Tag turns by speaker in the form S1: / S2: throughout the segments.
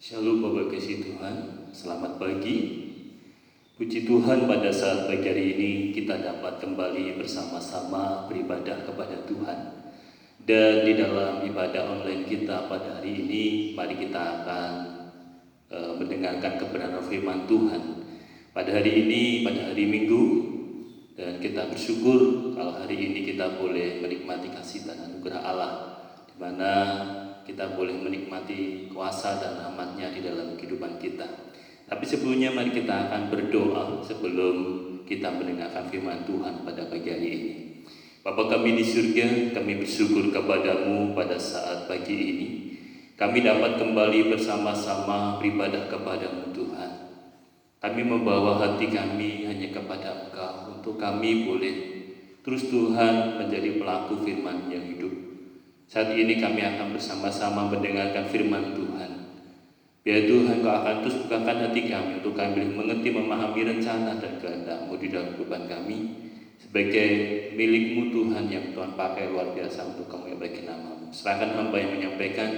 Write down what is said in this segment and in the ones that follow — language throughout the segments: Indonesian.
S1: Shalom Bapak kasih Tuhan, selamat pagi. Puji Tuhan pada saat pagi hari ini kita dapat kembali bersama-sama beribadah kepada Tuhan. Dan di dalam ibadah online kita pada hari ini, mari kita akan mendengarkan kebenaran firman Tuhan. Pada hari ini, pada hari Minggu, dan kita bersyukur kalau hari ini kita boleh menikmati kasih dan anugerah Allah, di mana kita boleh menikmati kuasa dan rahmat-Nya di dalam kehidupan kita. Tapi sebelumnya mari kita akan berdoa sebelum kita mendengarkan firman Tuhan pada pagi hari ini. Bapa kami di surga, kami bersyukur kepadamu pada saat pagi ini. Kami dapat kembali bersama-sama beribadah kepadamu Tuhan. Kami membawa hati kami hanya kepada Engkau untuk kami boleh terus Tuhan menjadi pelaku firman yang hidup. Saat ini kami akan bersama-sama mendengarkan firman Tuhan. Biar Tuhan Kau akan terus bukakan hati kami untuk kami boleh mengerti, memahami rencana dan kehendak-Mu di dalam kehidupan kami. Sebagai milik-Mu Tuhan yang Tuhan pakai luar biasa untuk Kamu yang bagi nama-Mu. Serahkan hamba yang menyampaikan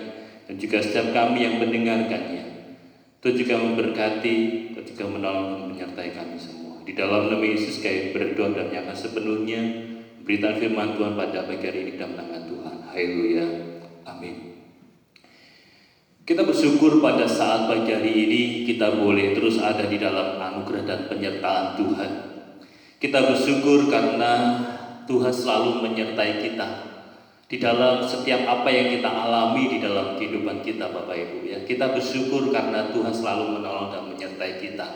S1: dan juga setiap kami yang mendengarkannya. Tuhan juga memberkati, Tuhan juga menolong dan menyertai kami semua. Di dalam nama Yesus kami berdoa dan menyerahkan sepenuhnya berita firman Tuhan pada pagi hari ini dalam nama Tuhan. Haleluya, amin. Kita bersyukur pada saat pagi hari ini kita boleh terus ada di dalam anugerah dan penyertaan Tuhan. Kita bersyukur karena Tuhan selalu menyertai kita di dalam setiap apa yang kita alami di dalam kehidupan kita, Bapak Ibu ya. Kita bersyukur karena Tuhan selalu menolong dan menyertai kita.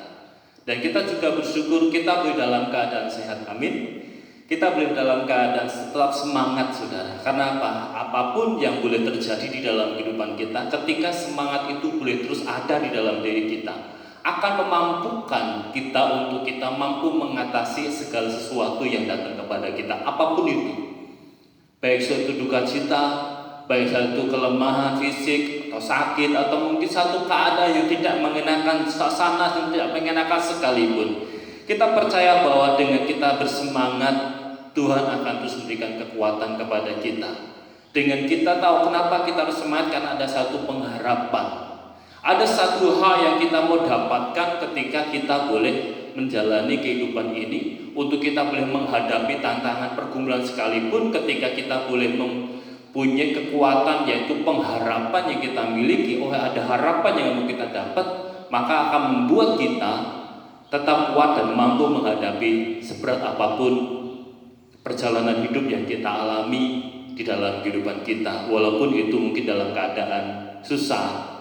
S1: Dan kita juga bersyukur kita boleh dalam keadaan sehat, amin. Kita boleh dalam keadaan tetap semangat, saudara. Karena apa? Apapun yang boleh terjadi di dalam kehidupan kita, ketika semangat itu boleh terus ada di dalam diri kita, akan memampukan kita untuk kita mampu mengatasi segala sesuatu yang datang kepada kita, apapun itu. Baik suatu duka cita, baik suatu kelemahan fisik atau sakit, atau mungkin satu keadaan yang tidak mengenakan suasana, yang tidak mengenakan sekalipun. Kita percaya bahwa dengan kita bersemangat, Tuhan akan terus memberikan kekuatan kepada kita. Dengan kita tahu kenapa kita harus semangat, karena ada satu pengharapan. Ada satu hal yang kita mau dapatkan ketika kita boleh menjalani kehidupan ini, untuk kita boleh menghadapi tantangan pergumulan sekalipun, ketika kita boleh mempunyai kekuatan, yaitu pengharapan yang kita miliki. Oh, ada harapan yang mau kita dapat, maka akan membuat kita tetap kuat dan mampu menghadapi seberat apapun perjalanan hidup yang kita alami di dalam kehidupan kita. Walaupun itu mungkin dalam keadaan susah,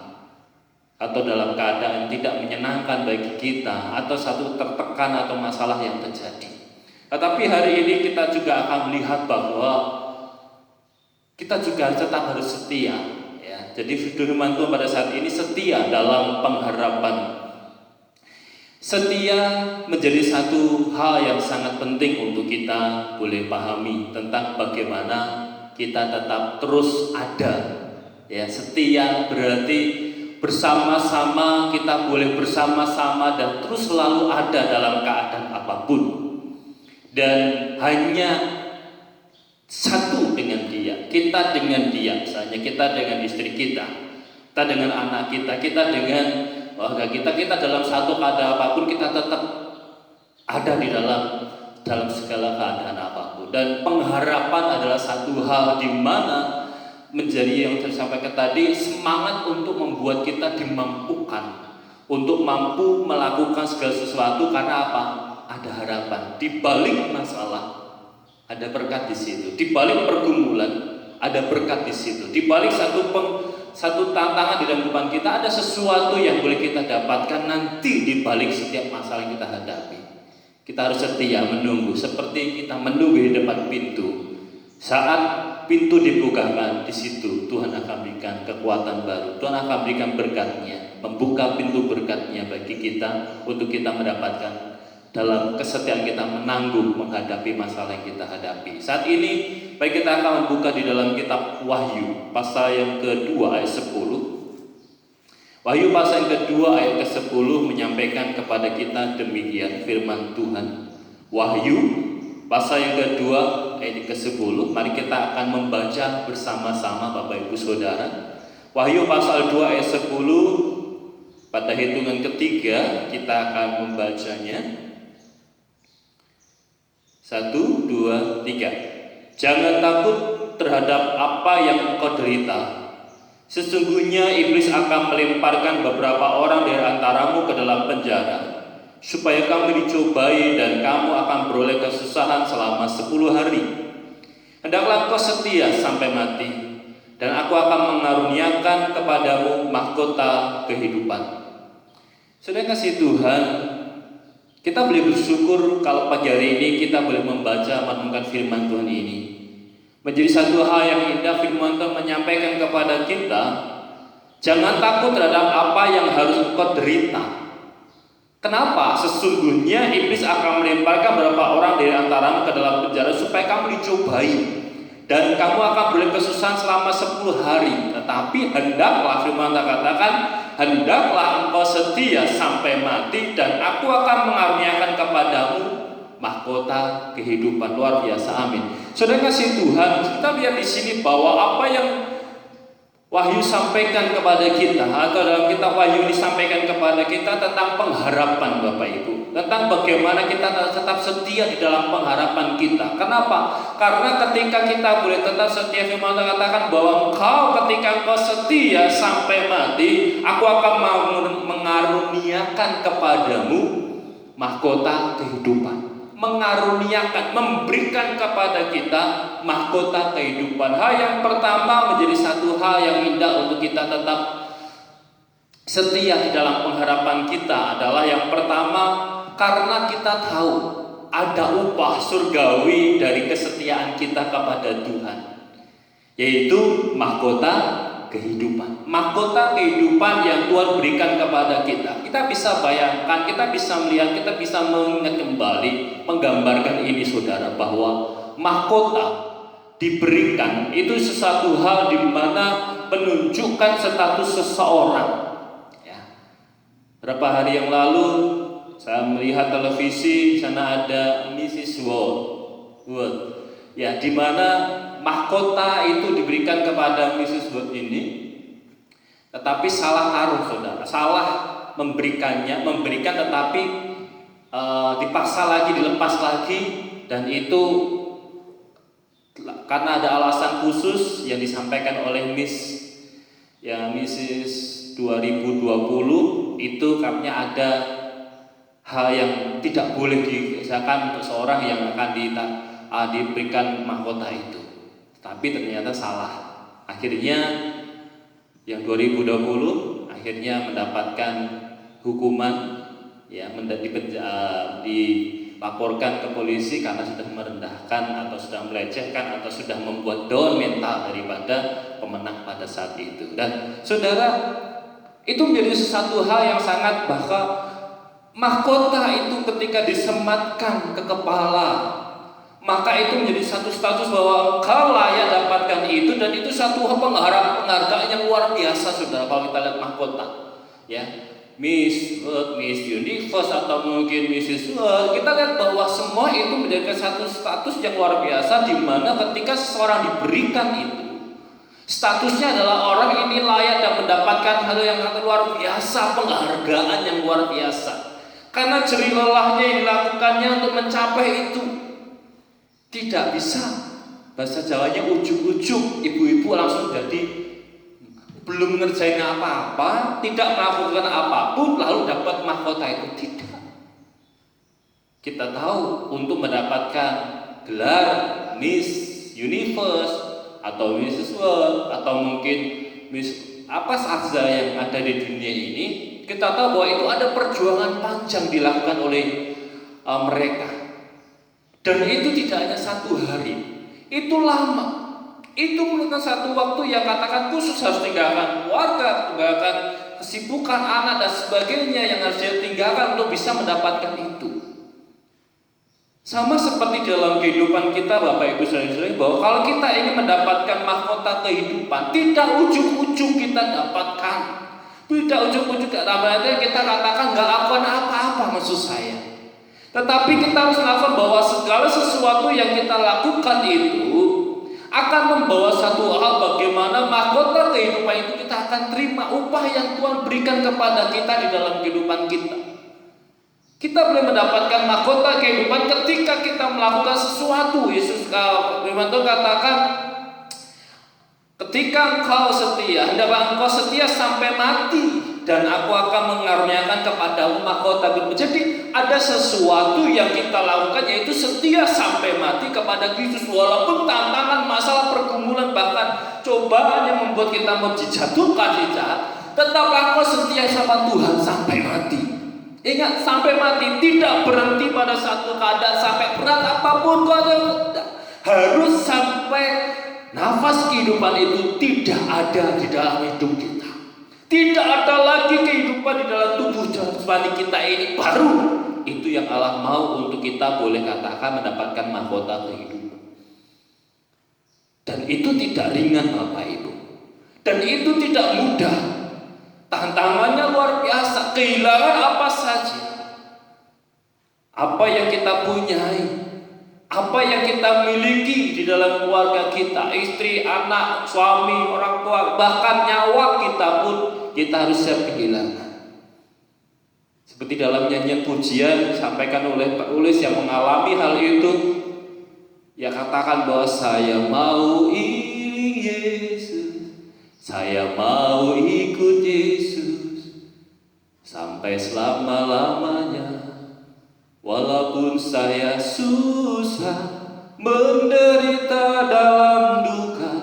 S1: atau dalam keadaan tidak menyenangkan bagi kita, atau satu tertekan atau masalah yang terjadi. Tetapi hari ini kita juga akan melihat bahwa kita juga tetap harus setia ya. Jadi firman Tuhan pada saat ini setia dalam pengharapan. Setia menjadi satu hal yang sangat penting untuk kita boleh pahami tentang bagaimana kita tetap terus ada. Ya, setia berarti bersama-sama, kita boleh bersama-sama dan terus selalu ada dalam keadaan apapun. Dan hanya satu dengan Dia, kita dengan Dia, misalnya kita dengan istri kita dengan anak kita dengan warga kita dalam satu keadaan apapun, kita tetap ada di dalam segala keadaan apapun. Dan pengharapan adalah satu hal di mana menjadi yang saya sampaikan tadi, semangat untuk membuat kita dimampukan untuk mampu melakukan segala sesuatu. Karena apa? Ada harapan di balik masalah, ada berkat di situ. Di balik pergumulan ada berkat di situ. Di balik satu tantangan di dalam kehidupan kita, ada sesuatu yang boleh kita dapatkan nanti di balik setiap masalah yang kita hadapi. Kita harus setia menunggu, seperti kita menunggu di depan pintu. Saat pintu dibukakan, di situ Tuhan akan berikan kekuatan baru. Tuhan akan berikan berkat-Nya, membuka pintu berkat-Nya bagi kita, untuk kita mendapatkan dalam kesetiaan kita menanggung menghadapi masalah yang kita hadapi. Saat ini baik kita akan membuka di dalam kitab Wahyu pasal yang kedua ayat 10. Wahyu pasal yang kedua ayat ke-10 menyampaikan kepada kita demikian firman Tuhan. Wahyu pasal yang kedua ayat ke-10. Mari kita akan membaca bersama-sama Bapak Ibu Saudara. Wahyu pasal 2 ayat 10. Pada hitungan ketiga kita akan membacanya. 1, 2, 3. Jangan takut terhadap apa yang engkau derita. Sesungguhnya iblis akan melemparkan beberapa orang dari antaramu ke dalam penjara, supaya kamu dicobai dan kamu akan beroleh kesusahan selama 10 hari. Hendaklah engkau setia sampai mati, dan aku akan mengaruniakan kepadamu mahkota kehidupan. Saudara kasih Tuhan, kita boleh bersyukur kalau pagi hari ini kita boleh membaca merenungkan firman Tuhan ini. Menjadi satu hal yang indah firman Tuhan menyampaikan kepada kita, jangan takut terhadap apa yang harus engkau derita. Kenapa? Sesungguhnya iblis akan melemparkan beberapa orang dari antaramu ke dalam penjara supaya kamu dicobai, dan kamu akan beroleh kesusahan selama 10 hari. Tetapi hendaklah, firman Tuhan katakan, hendaklah engkau setia sampai mati, dan aku akan mengaruniakan kepadamu mahkota kehidupan. Luar biasa, amin. Saudara kasih Tuhan, kita lihat di sini bahwa apa yang Wahyu sampaikan kepada kita, atau dalam kitab Wahyu disampaikan kepada kita tentang pengharapan, Bapak Ibu, tentang bagaimana kita tetap setia di dalam pengharapan kita. Kenapa? Karena ketika kita boleh tetap setia, firman Tuhan katakan bahwa ketika engkau setia sampai mati, aku akan mengaruniakan kepadamu mahkota kehidupan. Mengaruniakan, memberikan kepada kita mahkota kehidupan. Hal yang pertama menjadi satu hal yang indah untuk kita tetap setia di dalam pengharapan kita adalah yang pertama, karena kita tahu ada upah surgawi dari kesetiaan kita kepada Tuhan, yaitu mahkota kehidupan. Mahkota kehidupan yang Tuhan berikan kepada kita. Kita bisa bayangkan, kita bisa melihat, kita bisa mengingat kembali, menggambarkan ini saudara, bahwa mahkota diberikan itu sesuatu hal di mana menunjukkan status seseorang. Ya. Berapa hari yang lalu saya melihat televisi, di sana ada Mrs. World. Ya, di mana mahkota itu diberikan kepada Mrs. World ini, tetapi salah taruh saudara, salah memberikan tetapi dipaksa lagi, dilepas lagi, dan itu karena ada alasan khusus yang disampaikan oleh Mrs. 2020 itu katanya ada hal yang tidak boleh dikerjakan untuk seorang yang akan diberikan mahkota itu. Tapi ternyata salah. Akhirnya yang 2020 akhirnya mendapatkan hukuman, ya, dilaporkan ke polisi karena sudah merendahkan atau sudah melecehkan atau sudah membuat down mental daripada pemenang pada saat itu. Dan saudara, itu menjadi sesuatu hal yang sangat, bahwa mahkota itu ketika disematkan ke kepala, maka itu menjadi satu status bahwa engkau layak dapatkan itu, dan itu satu penghargaan yang luar biasa saudara. Kalau kita lihat mahkota, ya, Miss World, Miss Universe, atau mungkin Mrs. World, kita lihat bahwa semua itu menjadi satu status yang luar biasa, di mana ketika seseorang diberikan itu, statusnya adalah orang ini layak dan mendapatkan hal yang luar biasa, penghargaan yang luar biasa, karena jerih lelahnya yang dilakukannya untuk mencapai itu. Tidak bisa, bahasa Jawanya ujuk-ujuk, ibu-ibu langsung jadi belum ngerjain apa-apa, tidak melakukan apapun lalu dapat mahkota itu. Tidak. Kita tahu untuk mendapatkan gelar Miss Universe atau Mrs. World atau mungkin Miss apa saja yang ada di dunia ini, kita tahu bahwa itu ada perjuangan panjang dilakukan oleh mereka. Dan itu tidak hanya satu hari, itu lama. Itu merupakan satu waktu yang katakan khusus, harus tinggalkan keluarga, tinggalkan kesibukan anak dan sebagainya yang harus dia tinggalkan untuk bisa mendapatkan itu. Sama seperti dalam kehidupan kita, Bapak Ibu saudara-saudari, bahwa kalau kita ingin mendapatkan mahkota kehidupan, tidak ujuk-ujuk kita dapatkan, tidak ujuk-ujuk kita katakan nggak lakukan apa-apa, maksud saya. Tetapi kita harus melakukan bahwa segala sesuatu yang kita lakukan itu akan membawa satu hal bagaimana mahkota kehidupan itu kita akan terima upah yang Tuhan berikan kepada kita di dalam kehidupan kita. Kita boleh mendapatkan mahkota kehidupan ketika kita melakukan sesuatu. Yesus firman Tuhan katakan, ketika engkau setia, hendaklah engkau setia sampai mati, dan aku akan mengaruniakan kepadamu mahkota kehidupan. Jadi ada sesuatu yang kita lakukan, yaitu setia sampai mati kepada Kristus. Walaupun tantangan, masalah, pergumulan, bahkan cobaan yang membuat kita mau dijatuhkan di jahat, tetaplah engkau setia sama Tuhan sampai mati. Ingat, sampai mati, tidak berhenti pada satu keadaan. Sampai berat apapun kau harus sampai nafas kehidupan itu tidak ada di dalam hidup kita. Tidak ada lagi kehidupan di dalam tubuh jasmani kita ini. Baru itu yang Allah mau untuk kita boleh katakan mendapatkan mahkota kehidupan. Dan itu tidak ringan Bapak Ibu. Dan itu tidak mudah. Tantangannya luar biasa. Kehilangan apa saja, apa yang kita punyai, apa yang kita miliki di dalam keluarga kita, istri, anak, suami, orang tua, bahkan nyawa kita pun kita harus siap kehilangan. Seperti dalam nyanyian pujian disampaikan oleh penulis yang mengalami hal itu, ya katakan bahwa saya mau iring Yesus, saya mau ikut Yesus sampai selama-lamanya. Walaupun saya susah, menderita dalam duka,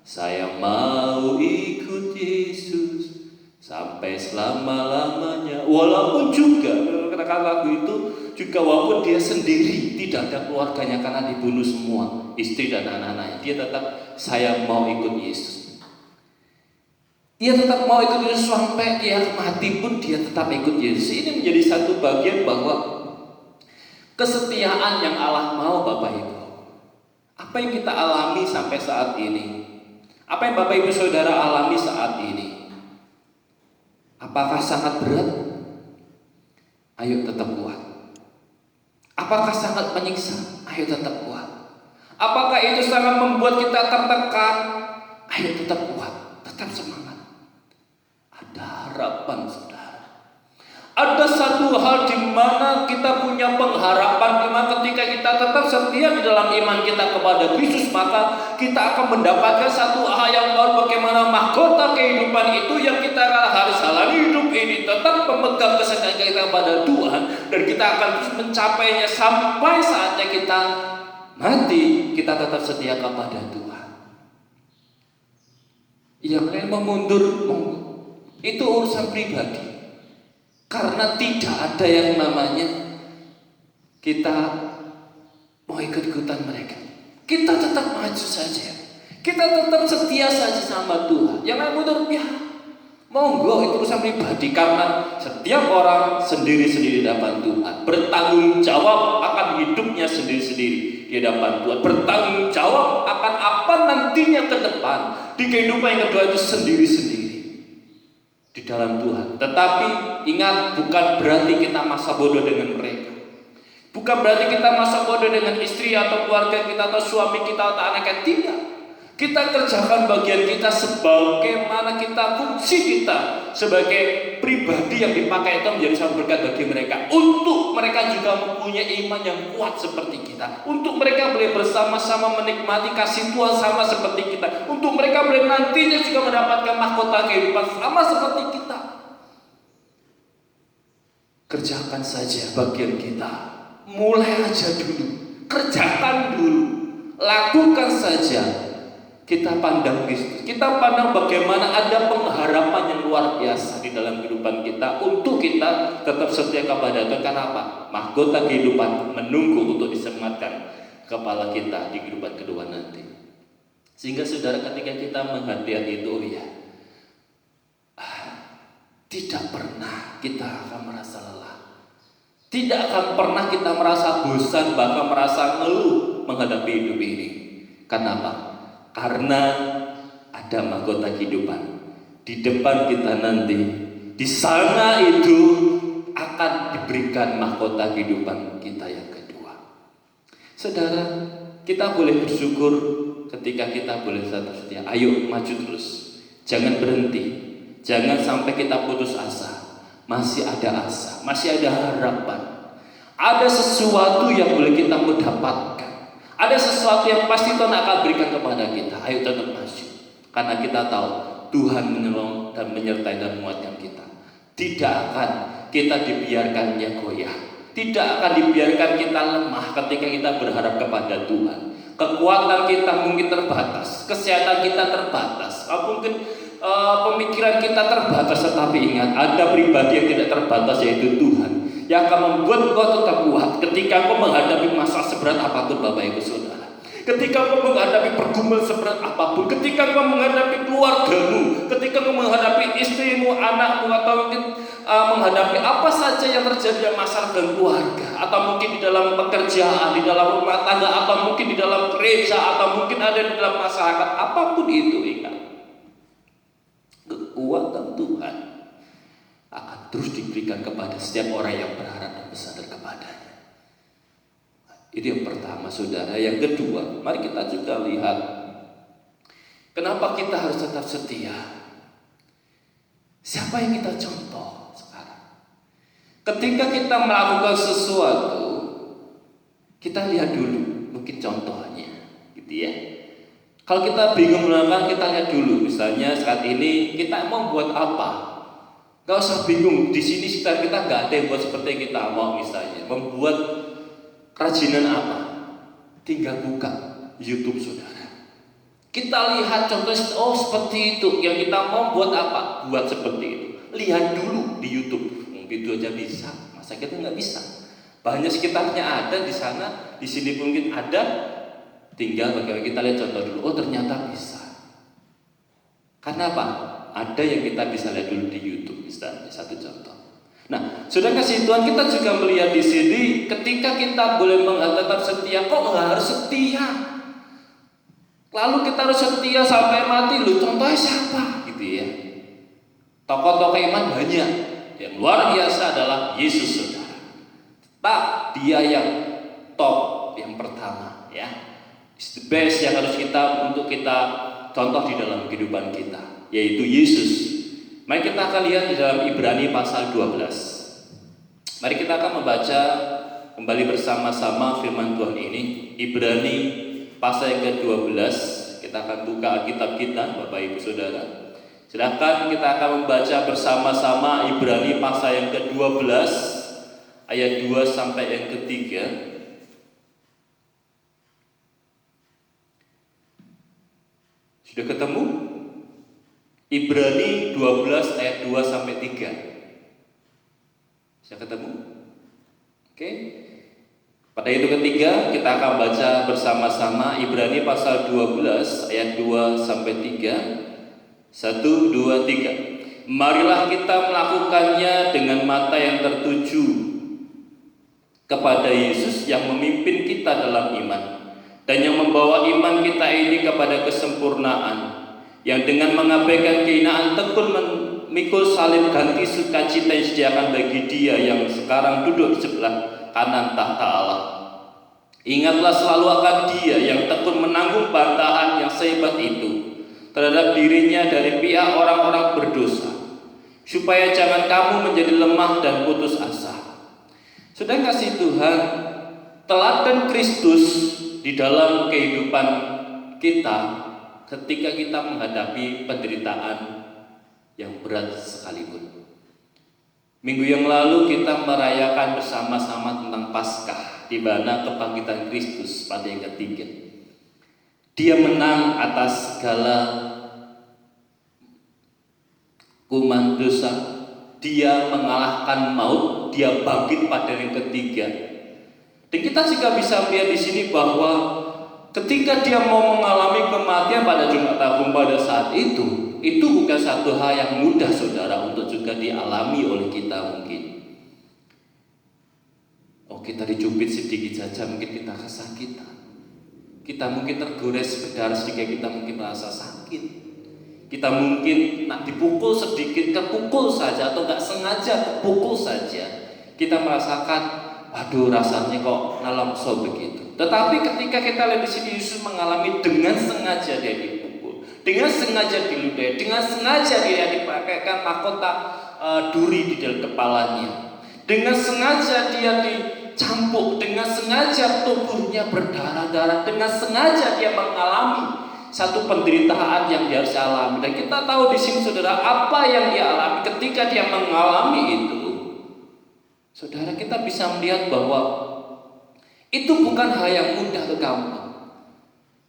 S1: saya mau ikut Yesus sampai selama-lamanya. Walaupun juga, katakan lagu itu juga, walaupun dia sendiri, tidak ada keluarganya karena dibunuh semua, istri dan anak-anaknya, dia tetap, saya mau ikut Yesus. Dia tetap mau ikut Yesus sampai dia mati pun dia tetap ikut Yesus. Ini menjadi satu bagian bahwa kesetiaan yang Allah mau Bapak Ibu. Apa yang kita alami sampai saat ini? Apa yang Bapak Ibu Saudara alami saat ini? Apakah sangat berat? Ayo tetap kuat. Apakah sangat menyiksa? Ayo tetap kuat. Apakah itu sangat membuat kita tertekan? Ayo tetap kuat, tetap semangat. Ada harapan saudara. Ada satu hal di mana kita punya pengharapan, di mana ketika kita tetap setia di dalam iman kita kepada Kristus, maka kita akan mendapatkan satu hal yang baru, bagaimana mahkota kehidupan itu yang kita harus jalani hidup ini, tetap memegang kesetiaan kita kepada Tuhan, dan kita akan terus mencapainya sampai saatnya kita mati. Kita tetap setia kepada Tuhan. Yang lain mau mundur, itu urusan pribadi. Karena tidak ada yang namanya kita mau ikut-ikutan mereka. Kita tetap maju saja. Kita tetap setia saja sama Tuhan. Yang mundur, ya monggo, itu urusan pribadi. Karena setiap orang sendiri-sendiri di hadapan Tuhan, bertanggung jawab akan hidupnya sendiri-sendiri di hadapan Tuhan, bertanggung jawab akan apa nantinya ke depan di kehidupan yang kedua itu sendiri-sendiri di dalam Tuhan. Tetapi ingat, bukan berarti kita masa bodoh dengan mereka. Bukan berarti kita masa bodoh dengan istri atau keluarga kita atau suami kita atau anak kita. Tidak. Kita kerjakan bagian kita sebagaimana kita, fungsi kita sebagai pribadi yang dipakai itu menjadi sangat berkat bagi mereka. Untuk mereka juga mempunyai iman yang kuat seperti kita. Untuk mereka boleh bersama-sama menikmati kasih Tuhan sama seperti kita. Untuk mereka boleh nantinya juga mendapatkan mahkota kehidupan sama seperti kita. Kerjakan saja bagian kita. Mulai aja dulu. Kerjakan dulu. Lakukan saja. Kita pandang Kristus, kita pandang bagaimana ada pengharapan yang luar biasa di dalam kehidupan kita untuk kita tetap setia kepada Tuhan. Kenapa? Mahkota kehidupan menunggu untuk disematkan kepala kita di kehidupan kedua nanti. Sehingga saudara, ketika kita menghadapi itu, ya tidak pernah kita akan merasa lelah. Tidak akan pernah kita merasa bosan, bahkan merasa ngeluh menghadapi hidup ini. Kenapa? Karena ada mahkota kehidupan di depan kita nanti. Di sana itu akan diberikan mahkota kehidupan kita yang kedua. Saudara, kita boleh bersyukur ketika kita boleh tetap setia, ayo maju terus, jangan berhenti, jangan sampai kita putus asa. Masih ada asa, masih ada harapan. Ada sesuatu yang boleh kita dapatkan. Ada sesuatu yang pasti Tuhan akan berikan kepada kita. Ayo tetap maju, karena kita tahu Tuhan menolong dan menyertai dan menguatkan kita. Tidak akan kita dibiarkannya goyah. Tidak akan dibiarkan kita lemah ketika kita berharap kepada Tuhan. Kekuatan kita mungkin terbatas, kesehatan kita terbatas, mungkin pemikiran kita terbatas, tetapi ingat, ada pribadi yang tidak terbatas, yaitu Tuhan, yang akan membuat engkau tetap kuat ketika engkau menghadapi masalah seberat apapun, Bapak Ibu Saudara. Ketika engkau menghadapi pergumulan seberat apapun, ketika engkau menghadapi keluargamu, ketika engkau menghadapi istrimu, anakmu, atau mungkin menghadapi apa saja yang terjadi dalam masalah dan keluarga, atau mungkin di dalam pekerjaan, di dalam rumah tangga, atau mungkin di dalam gereja, atau mungkin ada di dalam masyarakat, apapun itu, ingat, kekuatan Tuhan akan terus diberikan kepada setiap orang yang berharap dan bersandar kepadanya. Itu yang pertama, saudara. Yang kedua, mari kita juga lihat kenapa kita harus tetap setia. Siapa yang kita contoh sekarang? Ketika kita melakukan sesuatu, kita lihat dulu mungkin contohnya, gitu ya. Kalau kita bingung melakukan, kita lihat dulu. Misalnya saat ini kita mau buat apa? Gak usah bingung. Di sini sekitar kita gak ada yang buat seperti yang kita mau. Misalnya membuat kerajinan apa? Tinggal buka YouTube, saudara. Kita lihat contohnya, oh seperti itu. Yang kita mau buat apa? Buat seperti itu. Lihat dulu di YouTube. Itu aja bisa. Masa kita nggak bisa? Banyak sekitarnya ada di sana, di sini pun mungkin ada. Tinggal bagaimana kita lihat contoh dulu. Oh ternyata bisa. Karena apa? Ada yang kita bisa lihat dulu di YouTube. Misalnya satu contoh. Nah, saudara kasih Tuhan, kita juga melihat di sini ketika kita boleh tetap setia, kok nggak harus setia? Lalu kita harus setia sampai mati. Lu contohnya siapa? Gitu ya. Tokoh-tokoh iman banyak. Yang luar biasa adalah Yesus, saudara. Tak, dia yang top, yang pertama, ya. It's the best yang harus untuk kita contoh di dalam kehidupan kita, yaitu Yesus. Mari kita akan lihat di dalam Ibrani pasal 12. Mari kita akan membaca kembali bersama-sama firman Tuhan ini. Ibrani pasal yang ke-12. Kita akan buka Alkitab kita, Bapak Ibu Saudara. Silakan kita akan membaca bersama-sama Ibrani pasal yang ke-12 ayat 2 sampai yang ke-3. Sudah ketemu? Ibrani 12 ayat 2 sampai 3. Sudah ketemu? Oke. Pada itu ketiga kita akan baca bersama-sama Ibrani pasal 12 ayat 2 sampai 3. 1, 2, 3. Marilah kita melakukannya dengan mata yang tertuju kepada Yesus yang memimpin kita dalam iman dan yang membawa iman kita ini kepada kesempurnaan, yang dengan mengabaikan kehinaan tekun memikul salib ganti sukacita yang disediakan bagi Dia yang sekarang duduk di sebelah kanan tahta Allah. Ingatlah selalu akan Dia yang tekun menanggung bantahan yang sehebat itu terhadap dirinya dari pihak orang-orang berdosa, supaya jangan kamu menjadi lemah dan putus asa. Sudah kasih Tuhan, teladan Kristus di dalam kehidupan kita ketika kita menghadapi penderitaan yang berat sekalipun. Minggu yang lalu kita merayakan bersama-sama tentang Paskah, di mana kebangkitan Kristus pada yang ketiga. Dia menang atas segala kuman dosa. Dia mengalahkan maut. Dia bangkit pada yang ketiga. Dan kita juga bisa melihat di sini bahwa ketika dia mau mengalami kematian pada Jumat Agung pada saat itu bukan satu hal yang mudah, saudara, untuk juga dialami oleh kita mungkin. Oh, kita dicubit sedikit saja mungkin kita kesakitan. Kita mungkin tergores berdarah sedikit, kita mungkin merasa sakit. Kita mungkin nak dipukul sedikit, kepukul saja, atau gak sengaja kepukul saja, kita merasakan aduh rasanya kok nelongso begitu. Tetapi ketika kita lihat di sini Yesus mengalami dengan sengaja dia dipukul, dengan sengaja diludahi, dengan sengaja dia dipakaikan mahkota duri di dalam kepalanya, dengan sengaja dia dicampuk, dengan sengaja tubuhnya berdarah-darah, dengan sengaja dia mengalami satu penderitaan yang dia harus alami. Dan kita tahu di sini saudara apa yang dia alami ketika dia mengalami itu. Saudara, kita bisa melihat bahwa itu bukan hal yang mudah atau gampang.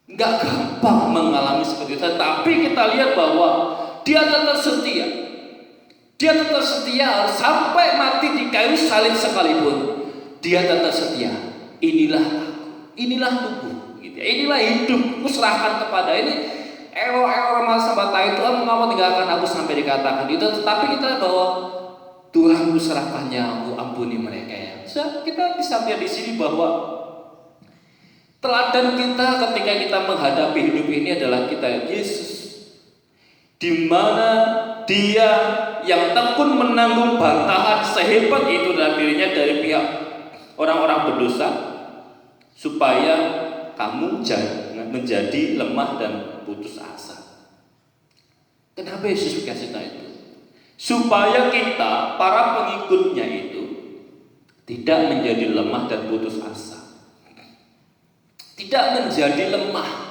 S1: Enggak gampang mengalami seperti itu. Tapi kita lihat bahwa dia tetap setia. Dia tetap setia sampai mati di kayu salib sekalipun. Dia tetap setia. Inilah aku, inilah tubuh, gitu. Inilah hidupku serahkan kepada ini. Error masa bata itu mengapa tinggalkan aku sampai dikatakan itu. Tetapi kita bahwa Tuhan ku serahkannya, aku ampuni mereka ya. Kita bisa lihat di sini bahwa teladan kita ketika kita menghadapi hidup ini adalah kita Yesus, di mana Dia yang tekun menanggung bantahan sehebat itu dalam dirinya dari pihak orang-orang berdosa, supaya kamu jangan menjadi lemah dan putus asa. Kenapa Yesus kasih tahu itu? Supaya kita, para pengikutnya itu tidak menjadi lemah dan putus asa. Tidak menjadi lemah.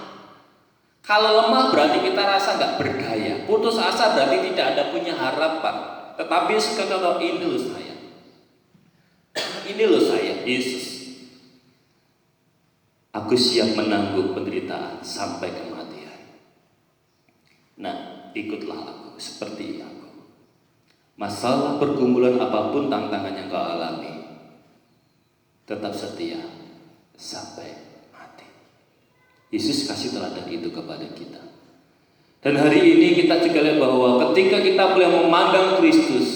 S1: Kalau lemah berarti kita rasa nggak berdaya. Putus asa berarti tidak ada punya harapan. Tetapi sekarang ini loh saya. Ini loh saya, Yesus. Aku siap menanggung penderitaan sampai kematian. Nah, ikutlah aku seperti aku. Masalah pergumulan apapun tantangan yang kau alami, tetap setia sampai mati. Yesus kasih teladan itu kepada kita. Dan hari ini kita juga lihat bahwa ketika kita boleh memandang Kristus,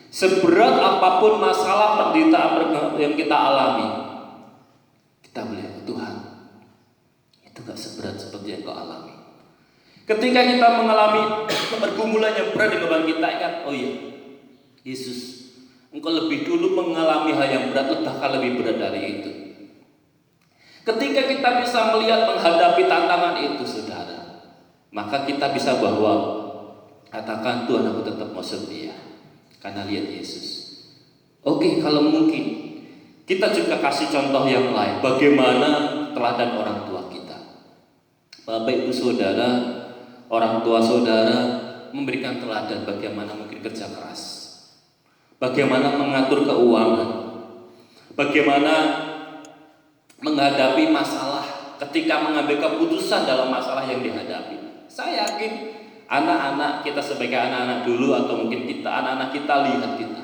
S1: seberat apapun masalah penderitaan yang kita alami, kita boleh, Tuhan, itu gak seberat seperti yang kau alami. Ketika kita mengalami pergumulan yang berat di beban kita, ingat, oh iya, Yesus, engkau lebih dulu mengalami hal yang berat, bahkan lebih berat dari itu. Ketika kita bisa melihat menghadapi tantangan itu, saudara, maka kita bisa bahwa katakan, Tuhan, aku tetap mau setia karena lihat Yesus. Oke, kalau mungkin kita juga kasih contoh yang lain, bagaimana teladan orang tua kita. Bapak Ibu Saudara, orang tua saudara memberikan teladan bagaimana mungkin kerja keras, bagaimana mengatur keuangan, bagaimana menghadapi masalah ketika mengambil keputusan dalam masalah yang dihadapi. Saya yakin anak-anak kita sebagai anak-anak dulu atau mungkin kita, anak-anak kita lihat kita.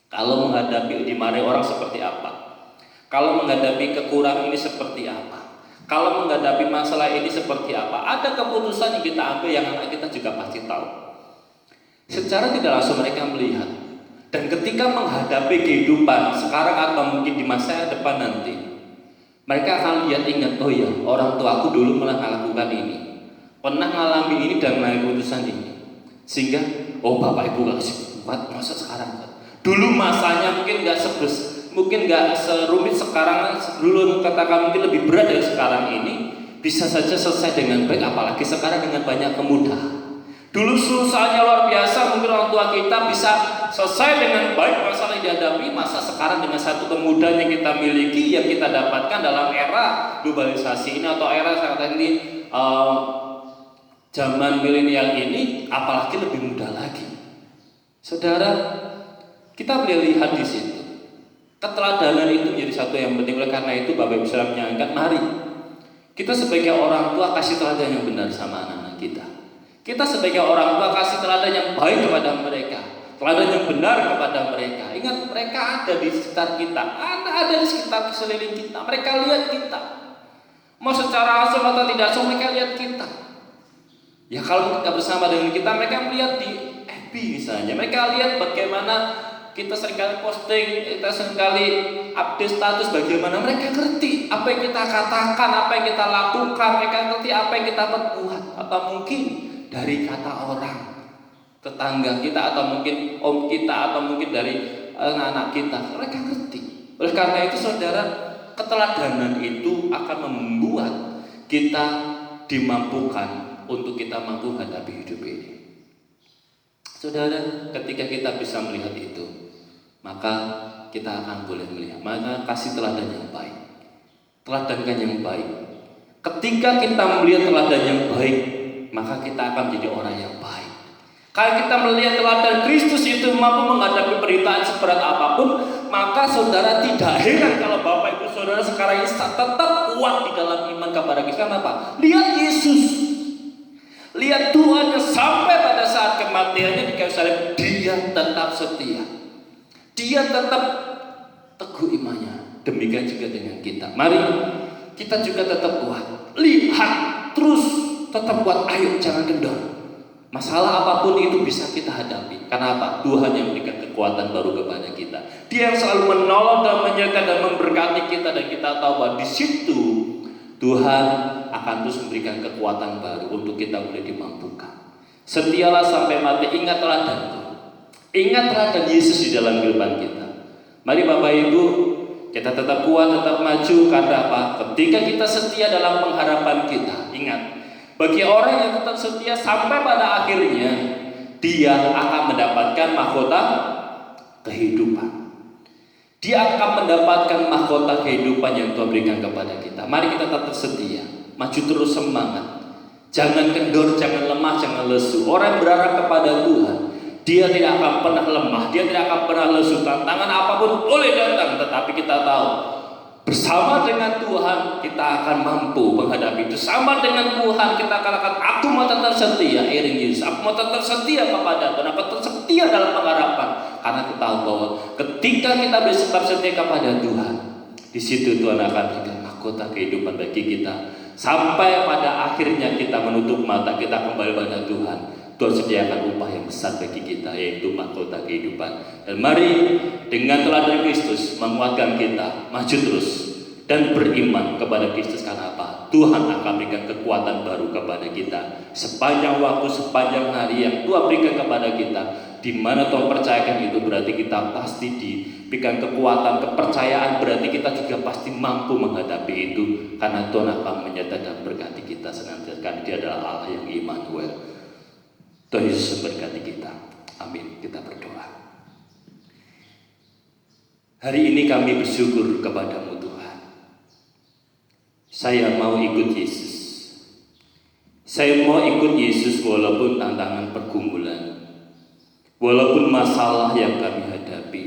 S1: Kalau menghadapi dimarahi orang seperti apa, kalau menghadapi kekurangan ini seperti apa, kalau menghadapi masalah ini seperti apa, ada keputusan yang kita ambil yang anak kita juga pasti tahu. Secara tidak langsung mereka melihat. Dan ketika menghadapi kehidupan sekarang atau mungkin di masa depan nanti, mereka akan lihat, ingat, oh ya, orang tua aku dulu pernah melakukan ini, pernah mengalami ini dan mengambil keputusan ini. Sehingga, oh bapak ibu gak kuat, masa sekarang dulu masanya mungkin gak serumit sekarang. Dulu katakan mungkin lebih berat dari sekarang ini, bisa saja selesai dengan baik, apalagi sekarang dengan banyak kemudahan. Dulu susahnya luar biasa, mungkin orang tua kita bisa selesai dengan baik masalah yang dihadapi. Masa sekarang dengan satu kemudahan yang kita miliki, yang kita dapatkan dalam era globalisasi ini atau era saat ini zaman milenial ini, apalagi lebih mudah lagi. Saudara, kita boleh lihat di situ. Keteladanan itu menjadi satu yang penting. Oleh karena itu Bapak Ibu Saudara menyangkat, mari kita sebagai orang tua kasih teladan yang benar sama anak-anak kita. Kita sebagai orang tua kasih teladan yang baik kepada mereka, teladan yang benar kepada mereka. Ingat, mereka ada di sekitar kita, ada di sekitar sekeliling kita. Mereka lihat kita, mau secara langsung atau tidak langsung mereka lihat kita. Ya kalau kita bersama dengan kita, mereka melihat di FB misalnya, mereka lihat bagaimana kita seringkali posting, kita seringkali update status, bagaimana mereka ngerti apa yang kita katakan, apa yang kita lakukan, mereka ngerti apa yang kita perbuat. Atau mungkin dari kata orang, tetangga kita, atau mungkin om kita, atau mungkin dari anak-anak kita, mereka ngerti. Oleh karena itu saudara, keteladanan itu akan membuat kita dimampukan untuk kita mampu menghadapi hidup ini. Saudara, ketika kita bisa melihat itu, maka kita akan boleh melihat, maka kasih teladan yang baik, teladankan yang baik. Ketika kita melihat teladan yang baik, maka kita akan menjadi orang yang baik. Kalau kita melihat teladan Kristus itu mampu menghadapi penderitaan seberat apapun, maka saudara tidak heran kalau Bapak Ibu Saudara sekarang ini tetap kuat di dalam iman kepada Kristus. Kenapa? Lihat Yesus, lihat Tuhan yang sampai pada saat kematiannya di kayu salib, dia tetap setia, dia tetap teguh imannya. Demikian juga dengan kita. Mari kita juga tetap kuat. Lihat terus, tetap kuat. Ayo jangan kendor. Masalah apapun itu bisa kita hadapi. Kenapa? Tuhan yang memberikan kekuatan baru kepada kita. Dia yang selalu menolong dan menyertai dan memberkati kita, dan kita tahu bahwa di situ Tuhan akan terus memberikan kekuatan baru untuk kita boleh dimampukan. Setialah sampai mati. Ingat teladanku. Ingat teladan Yesus di dalam kehidupan kita. Mari Bapak Ibu, kita tetap kuat, tetap maju. Karena apa? Ketika kita setia dalam pengharapan kita, ingat, bagi orang yang tetap setia sampai pada akhirnya, dia akan mendapatkan mahkota kehidupan. Dia akan mendapatkan mahkota kehidupan yang Tuhan berikan kepada kita. Mari kita tetap setia, maju terus, semangat. Jangan kendor, jangan lemah, jangan lesu. Orang yang berharap kepada Tuhan, dia tidak akan pernah lemah, dia tidak akan pernah lesu. Tantangan apapun boleh datang, tetapi kita tahu bersama dengan Tuhan kita akan mampu menghadapi itu. Sama dengan Tuhan kita katakan, aku mau tetap setia, iring Yesus, aku mau tetap setia kepada Tuhan, aku tetap setia dalam pengharapan. Karena kita tahu bahwa ketika kita tetap setia kepada Tuhan, di situ Tuhan akan berikan mahkota kehidupan bagi kita. Sampai pada akhirnya kita menutup mata, kita kembali pada Tuhan. Tuhan sediakan upah yang besar bagi kita, yaitu mahkota kehidupan. Dan mari dengan teladan Kristus menguatkan kita maju terus dan beriman kepada Kristus. Karena apa? Tuhan akan berikan kekuatan baru kepada kita sepanjang waktu, sepanjang hari yang Tuhan berikan kepada kita. Di mana Tuhan percayakan itu, berarti kita pasti diberikan kekuatan, kepercayaan, berarti kita juga pasti mampu menghadapi itu. Karena Tuhan akan menyertai dan berkati kita senantiasa, karena Dia adalah Allah yang Immanuel. Tuhan Yesus memberkati kita. Amin. Kita berdoa. Hari ini kami bersyukur kepada-Mu Tuhan. Saya mau ikut Yesus. Saya mau ikut Yesus walaupun tantangan pergumulan, walaupun masalah yang kami hadapi,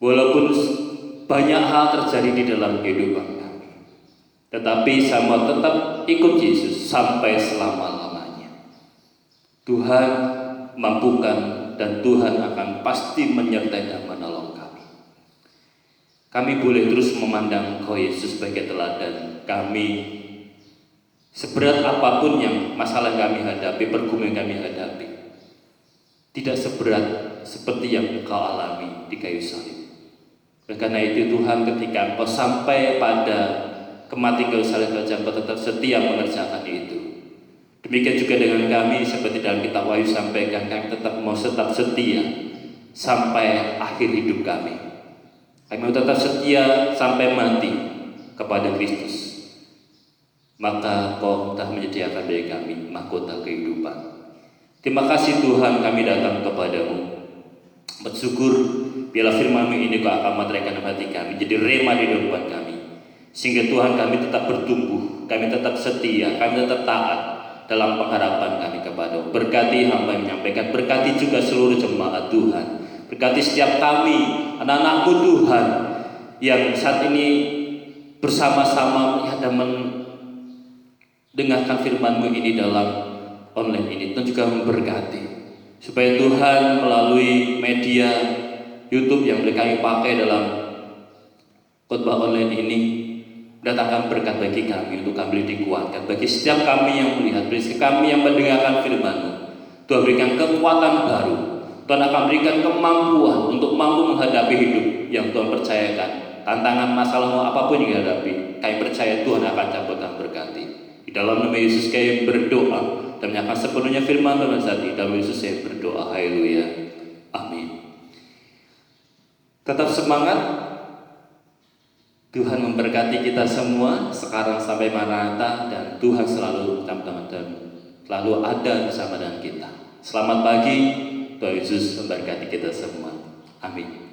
S1: walaupun banyak hal terjadi di dalam kehidupan kami. Tetapi saya mau tetap ikut Yesus sampai selama-lamanya. Tuhan mampukan, dan Tuhan akan pasti menyertai dan menolong kami. Kami boleh terus memandang Engkau Yesus sebagai teladan kami. Seberat apapun yang masalah kami hadapi, pergumulan kami hadapi, tidak seberat seperti yang Engkau alami di kayu salib. Karena itu Tuhan, ketika Engkau sampai pada kematian kayu salib, Engkau tetap setia mengerjakan itu. Demikian juga dengan kami, seperti dalam kitab Wahyu sampaikan, kami tetap setia sampai akhir hidup kami. Kami mau tetap setia sampai mati kepada Kristus. Maka Kau telah menyediakan bagi kami mahkota kehidupan. Terima kasih Tuhan, kami datang kepadamu. Bersyukur bila firman-Mu ini Kau akan meteraikan hati kami, jadi rema di kehidupan kami. Sehingga Tuhan, kami tetap bertumbuh, kami tetap setia, kami tetap taat dalam pengharapan kami kepada-Mu. Berkati hamba yang menyampaikan, berkati juga seluruh jemaat Tuhan, berkati setiap kami, anak-anak-Mu Tuhan, yang saat ini bersama-sama melihat dan mendengarkan firman-Mu ini dalam online ini. Tuhan juga memberkati, supaya Tuhan melalui media YouTube yang kami pakai dalam khotbah online ini datangkan berkat bagi kami, untuk kami dikuatkan. Bagi setiap kami yang melihat, bagi kami yang mendengarkan firman-Mu, Tuhan berikan kekuatan baru. Tuhan akan berikan kemampuan untuk mampu menghadapi hidup yang Tuhan percayakan. Tantangan masalahmu apapun yang dihadapi, kami percaya Tuhan akan campur dan berkati. Di dalam nama Yesus kami berdoa dan menyerahkan sepenuhnya firman Tuhan saat ini. Dalam Yesus saya berdoa. Haleluya. Amin. Tetap semangat. Tuhan memberkati kita semua sekarang sampai Maranatha, dan Tuhan selalu selalu ada bersama dengan kita. Selamat pagi, Tuhan Yesus memberkati kita semua. Amin.